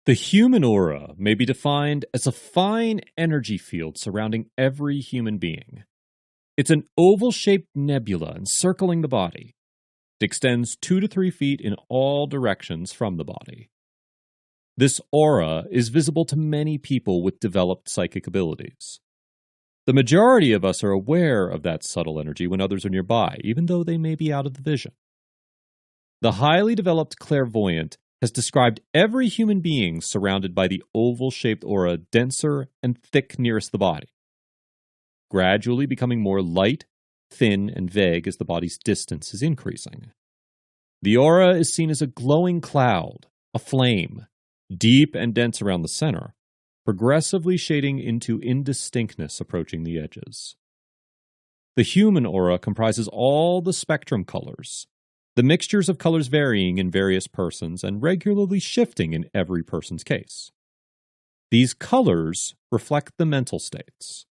The human aura may be defined as a fine energy field surrounding every human being. It's an oval-shaped nebula encircling the body. It extends 2 to 3 feet in all directions from the body. This aura is visible to many people with developed psychic abilities. The majority of us are aware of that subtle energy when others are nearby, even though they may be out of the vision. The highly developed clairvoyant has described every human being surrounded by the oval-shaped aura denser and thick nearest the body, gradually becoming more light, thin, and vague as the body's distance is increasing. The aura is seen as a glowing cloud, a flame, deep and dense around the center, progressively shading into indistinctness approaching the edges. The human aura comprises all the spectrum colors, the mixtures of colors varying in various persons and regularly shifting in every person's case. These colors reflect the mental states.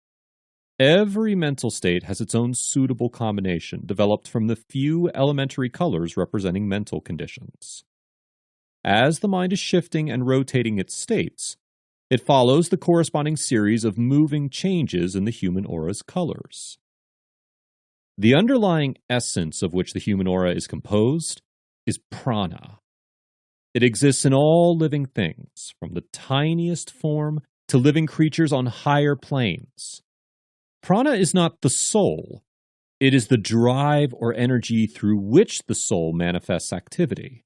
Every mental state has its own suitable combination developed from the few elementary colors representing mental conditions. As the mind is shifting and rotating its states, it follows the corresponding series of moving changes in the human aura's colors. The underlying essence of which the human aura is composed is prana. It exists in all living things, from the tiniest form to living creatures on higher planes. Prana is not the soul. It is the drive or energy through which the soul manifests activity.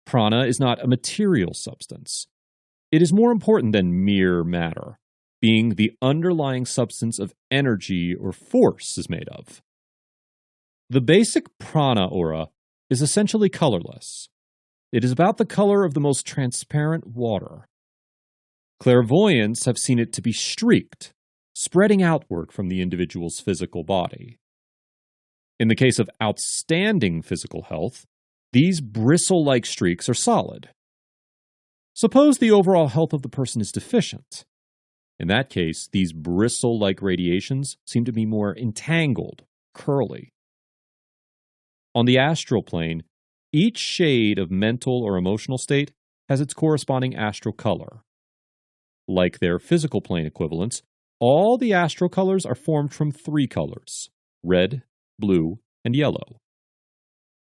Prana is not a material substance. It is more important than mere matter, being the underlying substance of energy or force is made of. The basic prana aura is essentially colorless. It is about the color of the most transparent water. Clairvoyants have seen it to be streaked, spreading outward from the individual's physical body. In the case of outstanding physical health, these bristle-like streaks are solid. Suppose the overall health of the person is deficient. In that case, these bristle-like radiations seem to be more entangled, curly. On the astral plane, each shade of mental or emotional state has its corresponding astral color. Like their physical plane equivalents, all the astral colors are formed from 3 colors: red, blue, and yellow.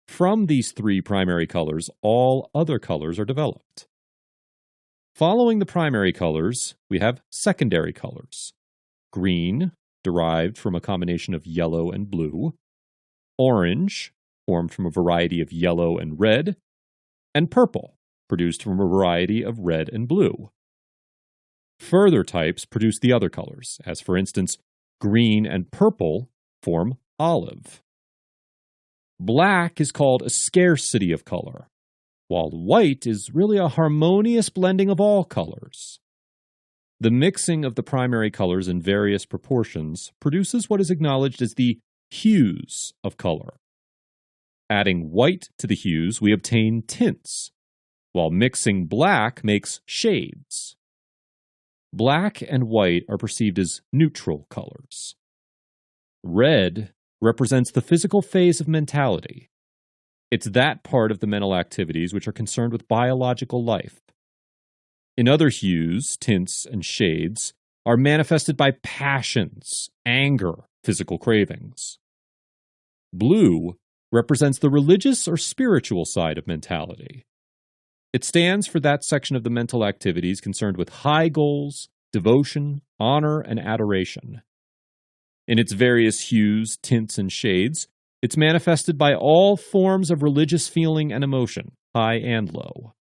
From these 3 primary colors, all other colors are developed. Following the primary colors, we have secondary colors. Green, derived from a combination of yellow and blue. Orange, formed from a variety of yellow and red. And purple, produced from a variety of red and blue. Further types produce the other colors, as for instance, green and purple form olive. Black is called a scarcity of color, while white is really a harmonious blending of all colors. The mixing of the primary colors in various proportions produces what is acknowledged as the hues of color. Adding white to the hues, we obtain tints, while mixing black makes shades. Black and white are perceived as neutral colors. Red represents the physical phase of mentality. It's that part of the mental activities which are concerned with biological life. In other hues, tints, and shades are manifested by passions, anger, physical cravings. Blue represents the religious or spiritual side of mentality. It stands for that section of the mental activities concerned with high goals, devotion, honor, and adoration. In its various hues, tints, and shades, it's manifested by all forms of religious feeling and emotion, high and low.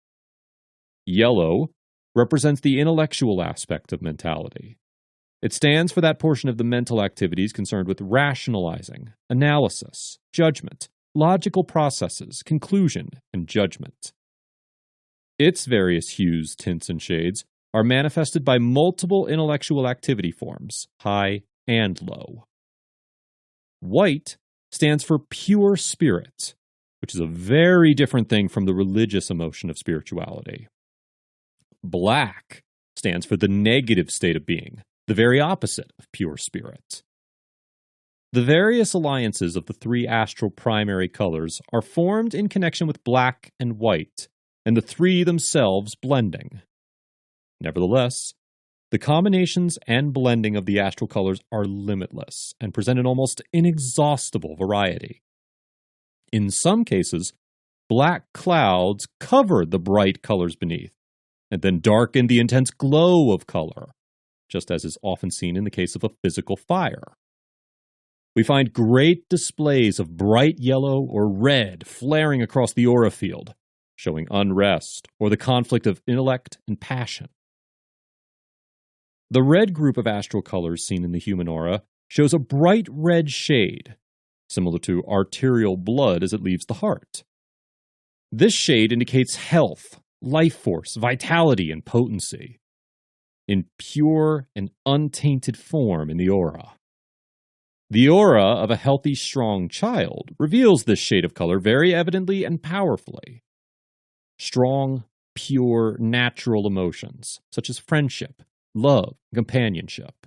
Yellow represents the intellectual aspect of mentality. It stands for that portion of the mental activities concerned with rationalizing, analysis, judgment, logical processes, conclusion, and judgment. Its various hues, tints, and shades are manifested by multiple intellectual activity forms, high and low. White stands for pure spirit, which is a very different thing from the religious emotion of spirituality. Black stands for the negative state of being, the very opposite of pure spirit. The various alliances of the 3 astral primary colors are formed in connection with black and white and the three themselves blending. Nevertheless, the combinations and blending of the astral colors are limitless and present an almost inexhaustible variety. In some cases, black clouds cover the bright colors beneath, and then darken the intense glow of color, just as is often seen in the case of a physical fire. We find great displays of bright yellow or red flaring across the aura field, showing unrest or the conflict of intellect and passion. The red group of astral colors seen in the human aura shows a bright red shade, similar to arterial blood as it leaves the heart. This shade indicates health, life force, vitality, and potency, in pure and untainted form in the aura. The aura of a healthy, strong child reveals this shade of color very evidently and powerfully. Strong, pure, natural emotions, such as friendship, love, and companionship.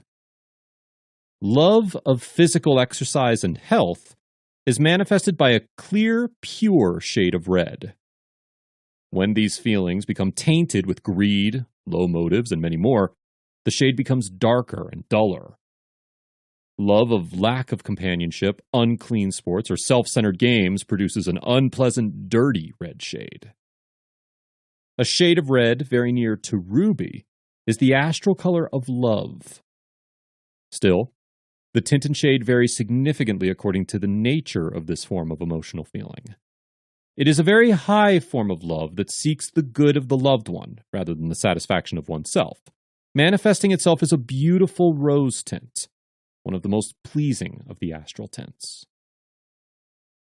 Love of physical exercise and health is manifested by a clear, pure shade of red. When these feelings become tainted with greed, low motives, and many more, the shade becomes darker and duller. Love of lack of companionship, unclean sports, or self-centered games produces an unpleasant, dirty red shade. A shade of red very near to ruby is the astral color of love. Still, the tint and shade vary significantly according to the nature of this form of emotional feeling. It is a very high form of love that seeks the good of the loved one rather than the satisfaction of oneself, manifesting itself as a beautiful rose tint, one of the most pleasing of the astral tints.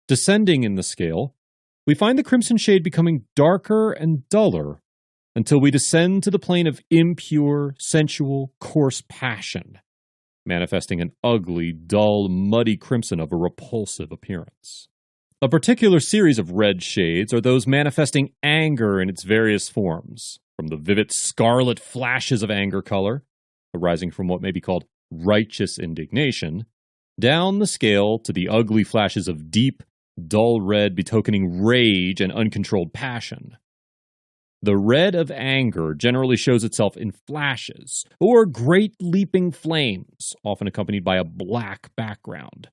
Descending in the scale, we find the crimson shade becoming darker and duller until we descend to the plane of impure, sensual, coarse passion, manifesting an ugly, dull, muddy crimson of a repulsive appearance. A particular series of red shades are those manifesting anger in its various forms, from the vivid scarlet flashes of anger color, arising from what may be called righteous indignation, down the scale to the ugly flashes of deep, dull red betokening rage and uncontrolled passion. The red of anger generally shows itself in flashes or great leaping flames, often accompanied by a black background,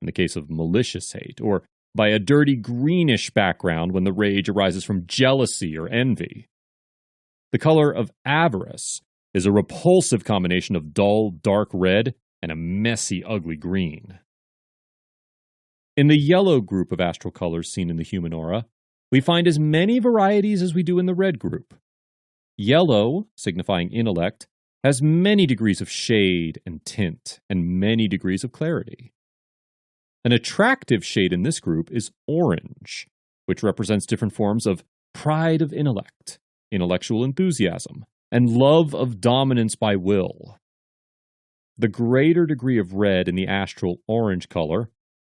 in the case of malicious hate, or by a dirty greenish background when the rage arises from jealousy or envy. The color of avarice is a repulsive combination of dull, dark red and a messy, ugly green. In the yellow group of astral colors seen in the human aura, we find as many varieties as we do in the red group. Yellow, signifying intellect, has many degrees of shade and tint and many degrees of clarity. An attractive shade in this group is orange, which represents different forms of pride of intellect, intellectual enthusiasm, and love of dominance by will. The greater degree of red in the astral orange color,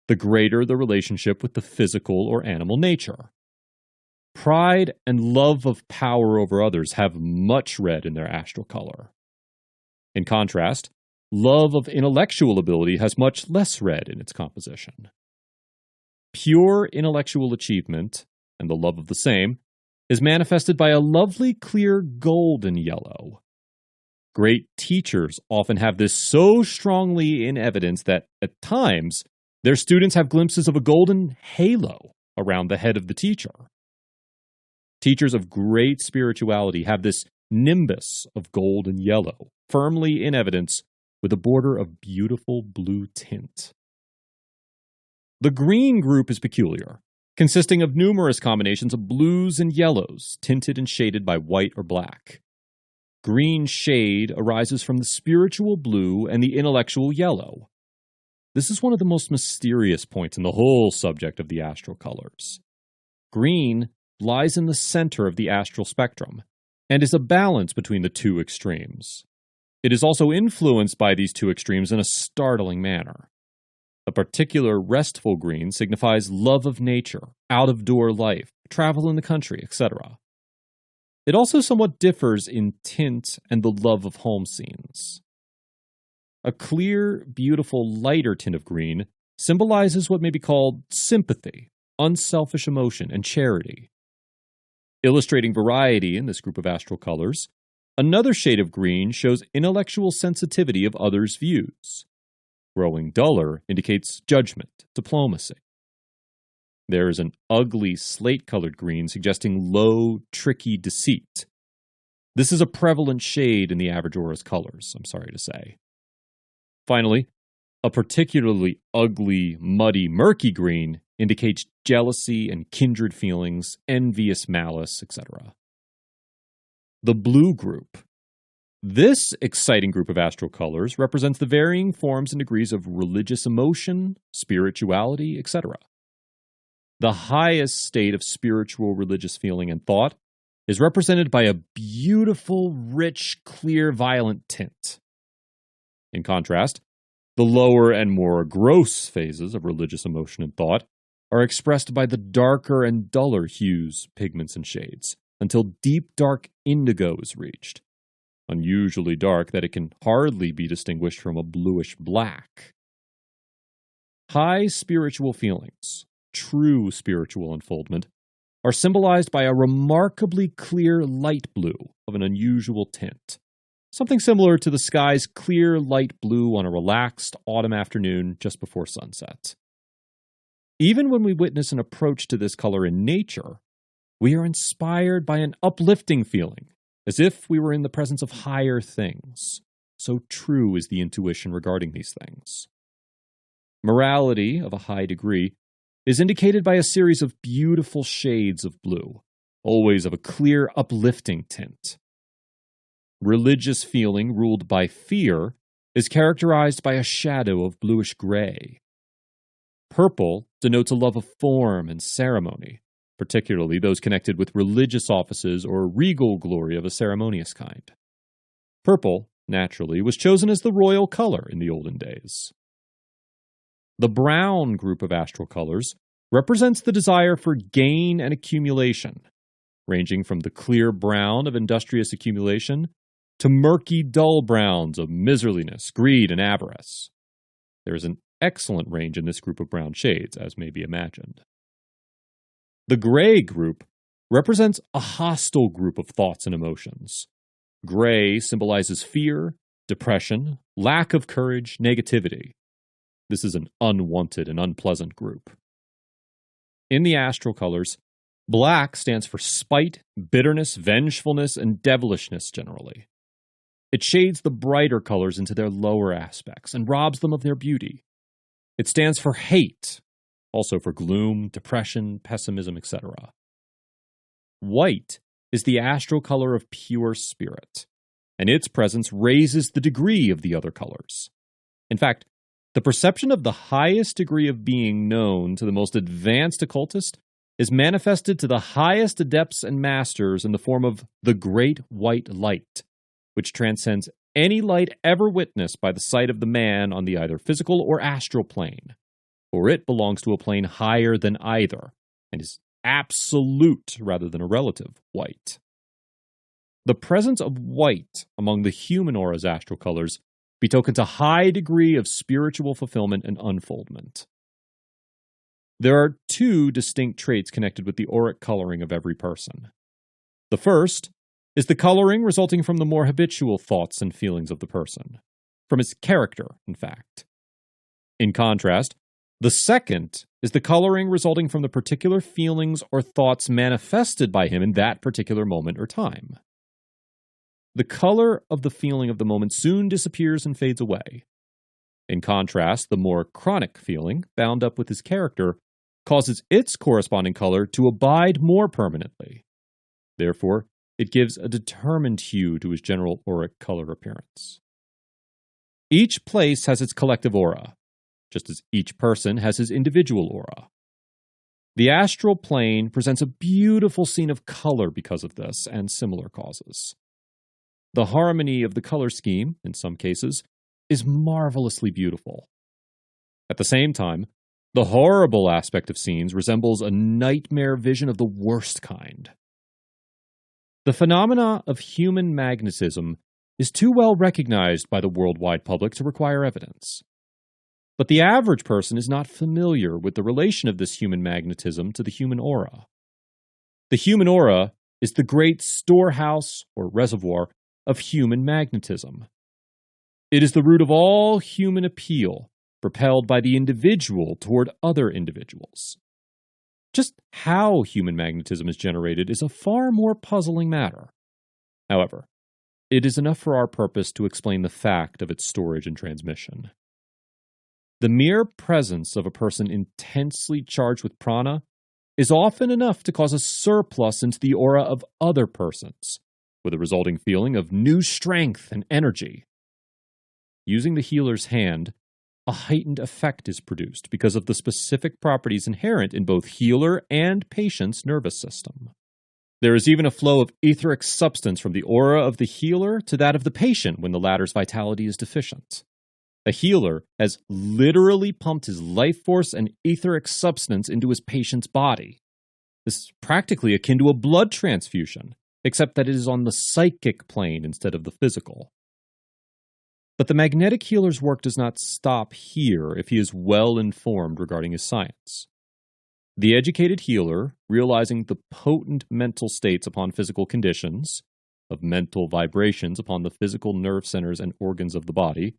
the greater the relationship with the physical or animal nature. Pride and love of power over others have much red in their astral color. In contrast, love of intellectual ability has much less red in its composition. Pure intellectual achievement, and the love of the same, is manifested by a lovely clear golden yellow. Great teachers often have this so strongly in evidence that, at times, their students have glimpses of a golden halo around the head of the teacher. Teachers of great spirituality have this nimbus of gold and yellow, firmly in evidence, with a border of beautiful blue tint. The green group is peculiar, consisting of numerous combinations of blues and yellows, tinted and shaded by white or black. Green shade arises from the spiritual blue and the intellectual yellow. This is one of the most mysterious points in the whole subject of the astral colors. Green lies in the center of the astral spectrum, and is a balance between the two extremes. It is also influenced by these two extremes in a startling manner. A particular restful green signifies love of nature, out-of-door life, travel in the country, etc. It also somewhat differs in tint and the love of home scenes. A clear, beautiful, lighter tint of green symbolizes what may be called sympathy, unselfish emotion, and charity. Illustrating variety in this group of astral colors, another shade of green shows intellectual sensitivity of others' views. Growing duller indicates judgment, diplomacy. There is an ugly slate-colored green suggesting low, tricky deceit. This is a prevalent shade in the average aura's colors, I'm sorry to say. Finally, a particularly ugly, muddy, murky green indicates jealousy and kindred feelings, envious malice, etc. The blue group. This exciting group of astral colors represents the varying forms and degrees of religious emotion, spirituality, etc. The highest state of spiritual religious feeling and thought is represented by a beautiful, rich, clear, violent tint. In contrast, the lower and more gross phases of religious emotion and thought are expressed by the darker and duller hues, pigments, and shades, until deep dark indigo is reached, unusually dark that it can hardly be distinguished from a bluish black. High spiritual feelings, true spiritual unfoldment, are symbolized by a remarkably clear light blue of an unusual tint, something similar to the sky's clear light blue on a relaxed autumn afternoon just before sunset. Even when we witness an approach to this color in nature, we are inspired by an uplifting feeling, as if we were in the presence of higher things. So true is the intuition regarding these things. Morality of a high degree is indicated by a series of beautiful shades of blue, always of a clear, uplifting tint. Religious feeling ruled by fear is characterized by a shadow of bluish gray. Purple denotes a love of form and ceremony, particularly those connected with religious offices or regal glory of a ceremonious kind. Purple, naturally, was chosen as the royal color in the olden days. The brown group of astral colors represents the desire for gain and accumulation, ranging from the clear brown of industrious accumulation to murky dull browns of miserliness, greed, and avarice. There is an excellent range in this group of brown shades, as may be imagined. The gray group represents a hostile group of thoughts and emotions. Gray symbolizes fear, depression, lack of courage, negativity. This is an unwanted and unpleasant group. In the astral colors, black stands for spite, bitterness, vengefulness, and devilishness generally. It shades the brighter colors into their lower aspects and robs them of their beauty. It stands for hate, also for gloom, depression, pessimism, etc. White is the astral color of pure spirit, and its presence raises the degree of the other colors. In fact, the perception of the highest degree of being known to the most advanced occultist is manifested to the highest adepts and masters in the form of the great white light, which transcends any light ever witnessed by the sight of the man on the either physical or astral plane, for it belongs to a plane higher than either, and is absolute rather than a relative white. The presence of white among the human aura's astral colors betokens a high degree of spiritual fulfillment and unfoldment. There are two distinct traits connected with the auric coloring of every person. The first is the coloring resulting from the more habitual thoughts and feelings of the person, from his character, in fact. In contrast, the second is the coloring resulting from the particular feelings or thoughts manifested by him in that particular moment or time. The color of the feeling of the moment soon disappears and fades away. In contrast, the more chronic feeling, bound up with his character, causes its corresponding color to abide more permanently. Therefore, it gives a determined hue to his general auric color appearance. Each place has its collective aura, just as each person has his individual aura. The astral plane presents a beautiful scene of color because of this and similar causes. The harmony of the color scheme, in some cases, is marvelously beautiful. At the same time, the horrible aspect of scenes resembles a nightmare vision of the worst kind. The phenomena of human magnetism is too well recognized by the worldwide public to require evidence. But the average person is not familiar with the relation of this human magnetism to the human aura. The human aura is the great storehouse or reservoir of human magnetism. It is the root of all human appeal, propelled by the individual toward other individuals. Just how human magnetism is generated is a far more puzzling matter. However, it is enough for our purpose to explain the fact of its storage and transmission. The mere presence of a person intensely charged with prana is often enough to cause a surplus into the aura of other persons, with a resulting feeling of new strength and energy. Using the healer's hand, a heightened effect is produced because of the specific properties inherent in both healer and patient's nervous system. There is even a flow of etheric substance from the aura of the healer to that of the patient when the latter's vitality is deficient. A healer has literally pumped his life force and etheric substance into his patient's body. This is practically akin to a blood transfusion, except that it is on the psychic plane instead of the physical. But the magnetic healer's work does not stop here if he is well informed regarding his science. The educated healer, realizing the potent mental states upon physical conditions, of mental vibrations upon the physical nerve centers and organs of the body,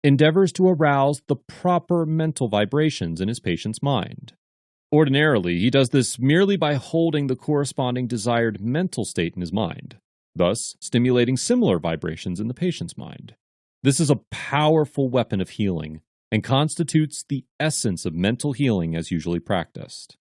endeavors to arouse the proper mental vibrations in his patient's mind. Ordinarily, he does this merely by holding the corresponding desired mental state in his mind, thus stimulating similar vibrations in the patient's mind. This is a powerful weapon of healing and constitutes the essence of mental healing as usually practiced.